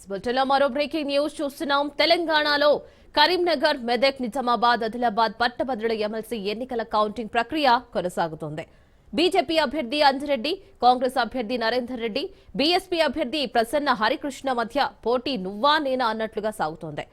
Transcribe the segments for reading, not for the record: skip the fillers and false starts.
బులెటిన్లో మరో breaking news చూస్తున్నాం. తెలంగాణలో కరీంనగర్, మెదక్, నిజామాబాద్, ఆదిలాబాద్ పట్టభద్రుల ఎమ్మెల్సీ ఎన్నికల కౌంటింగ్ ప్రక్రియ కొనసాగుతోంది. బీజేపీ అభ్యర్థి అంజిరెడ్డి, కాంగ్రెస్ అభ్యర్థి నరేందర్ రెడ్డి, బీఎస్పీ అభ్యర్థి ప్రసన్న హరికృష్ణ మధ్య పోటీ నువ్వా నేనా అన్నట్లుగా సాగుతోంది.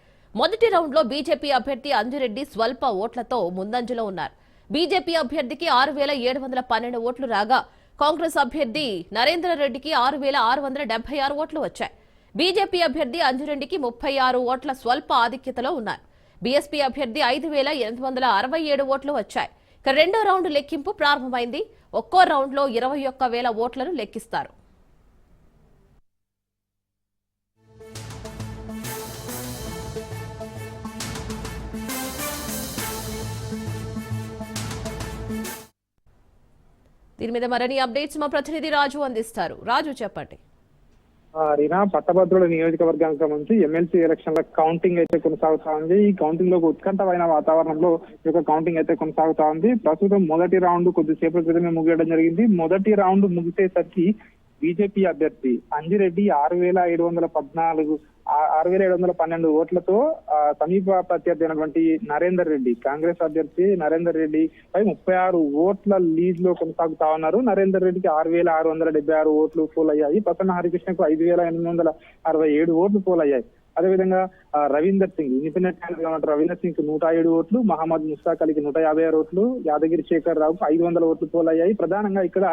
మొదటి రౌండ్లో బీజేపీ అభ్యర్థి అంజిరెడ్డి స్వల్ప ఓట్లతో ముందంజలో ఉన్నారు. బీజేపీ అభ్యర్థికి 6,712 ఓట్లు రాగా, కాంగ్రెస్ అభ్యర్థి నరేందర్ రెడ్డికి 6,676 ఓట్లు వచ్చాయి. బీజేపీ అభ్యర్థి అంజిరెడ్డికి 36 ఓట్ల స్వల్ప ఆధిక్యతలో ఉన్నారు. బీఎస్పీ అభ్యర్థి 5,867 ఓట్లు వచ్చాయి. ఇక రెండో రౌండ్ లెక్కింపు ప్రారంభమైంది. ఒక్కో రౌండ్లో 21,000 ఓట్లను లెక్కిస్తారు. దీని మీద మరిన్ని అప్డేట్స్ మా ప్రతినిధి రాజు అందిస్తారు. రాజు, చెప్పండి. రీనా, పట్టభద్రుల నియోజకవర్గానికి నుంచి ఎమ్మెల్సీ ఎలక్షన్ల కౌంటింగ్ అయితే కొనసాగుతా ఉంది. ఈ కౌంటింగ్ లో ఉత్కంఠమైన వాతావరణంలో ఈ యొక్క కౌంటింగ్ అయితే కొనసాగుతా ఉంది. ప్రస్తుతం మొదటి రౌండ్ కొద్దిసేపటి క్రితమే ముగియడం జరిగింది. మొదటి రౌండ్ ముగిసేసరికి బీజేపీ అభ్యర్థి అంజిరెడ్డి 6,712 ఓట్లతో సమీప ప్రత్యర్థి అయినటువంటి నరేందర్ రెడ్డి, కాంగ్రెస్ అభ్యర్థి నరేందర్ రెడ్డి పై 36 ఓట్ల లీడ్ లో కొనసాగుతా ఉన్నారు. నరేందర్ రెడ్డికి 6,676 ఓట్లు పోలయ్యాయి. ప్రసన్న హరికృష్ణకు 5,867 ఓట్లు పోలయ్యాయి. అదేవిధంగా రవీందర్ సింగ్, ఇండిపెండెంట్ రవీందర్ సింగ్ కి 107 ఓట్లు, మహమ్మద్ ముస్తాక్ అలీకి 156 ఓట్లు, యాదగిరి శేఖర్ రావుకు 500 ఓట్లు పోలయ్యాయి. ప్రధానంగా ఇక్కడ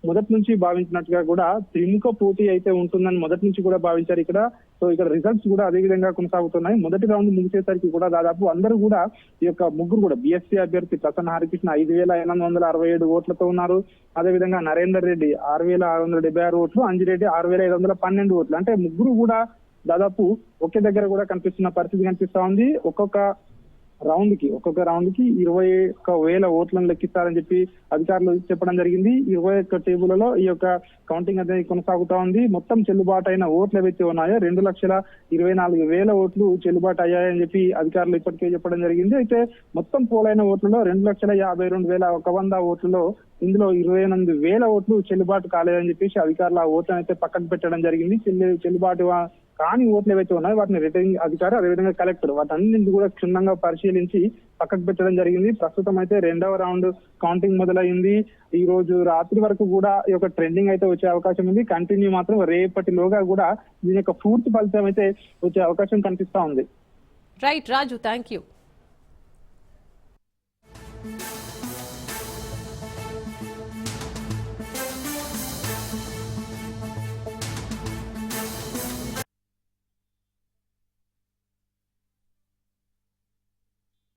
మొదటి నుంచి భావించినట్టుగా కూడా త్రిముఖ పోటీ అయితే ఉంటుందని మొదటి నుంచి కూడా భావించారు ఇక్కడ. సో ఇక్కడ రిజల్ట్స్ కూడా అదే విధంగా కొనసాగుతున్నాయి. మొదటి రౌండ్ ముగిసేసరికి కూడా దాదాపు అందరూ కూడా ఈ యొక్క ముగ్గురు కూడా బీఎస్పీ అభ్యర్థి ప్రసన్న హరికృష్ణ 5,867 ఓట్లతో ఉన్నారు. అదేవిధంగా నరేందర్ రెడ్డి 6,676 ఓట్లు, అంజిరెడ్డి 6,512 ఓట్లు. అంటే ముగ్గురు కూడా దాదాపు ఒకే దగ్గర కూడా కనిపిస్తున్న పరిస్థితి కనిపిస్తా ఉంది. ఒక్కొక్క రౌండ్ కి 21,000 ఓట్లను లెక్కిస్తారని చెప్పి అధికారులు చెప్పడం జరిగింది. 21 టేబుల్లలో ఈ యొక్క కౌంటింగ్ అనేది కొనసాగుతా ఉంది. మొత్తం చెల్లుబాటు అయిన ఓట్లు ఏవైతే ఉన్నాయో 2,24,000 ఓట్లు చెల్లుబాటు అయ్యాయని చెప్పి అధికారులు ఇప్పటికే చెప్పడం జరిగింది. అయితే మొత్తం పోలైన ఓట్లలో 2,52,100 ఓట్లలో ఇందులో 28,000 ఓట్లు చెల్లుబాటు కాలేదని చెప్పేసి అధికారులు ఆ ఓట్లను అయితే పక్కన పెట్టడం జరిగింది. చెల్లుబాటు కానీ ఓట్లు ఏవైతే ఉన్నాయో వాటిని రిటర్నింగ్ అధికారి, అదేవిధంగా కలెక్టర్ వాటన్నింటి కూడా క్షుణ్ణంగా పరిశీలించి పక్కకు పెట్టడం జరిగింది. ప్రస్తుతం అయితే రెండవ రౌండ్ కౌంటింగ్ మొదలైంది. ఈ రోజు రాత్రి వరకు కూడా ఈ యొక్క ట్రెండింగ్ అయితే వచ్చే అవకాశం ఉంది. కంటిన్యూ మాత్రం రేపటిలోగా కూడా దీని యొక్క పూర్తి ఫలితం అయితే వచ్చే అవకాశం కనిపిస్తా ఉంది. Right Raju, thank you.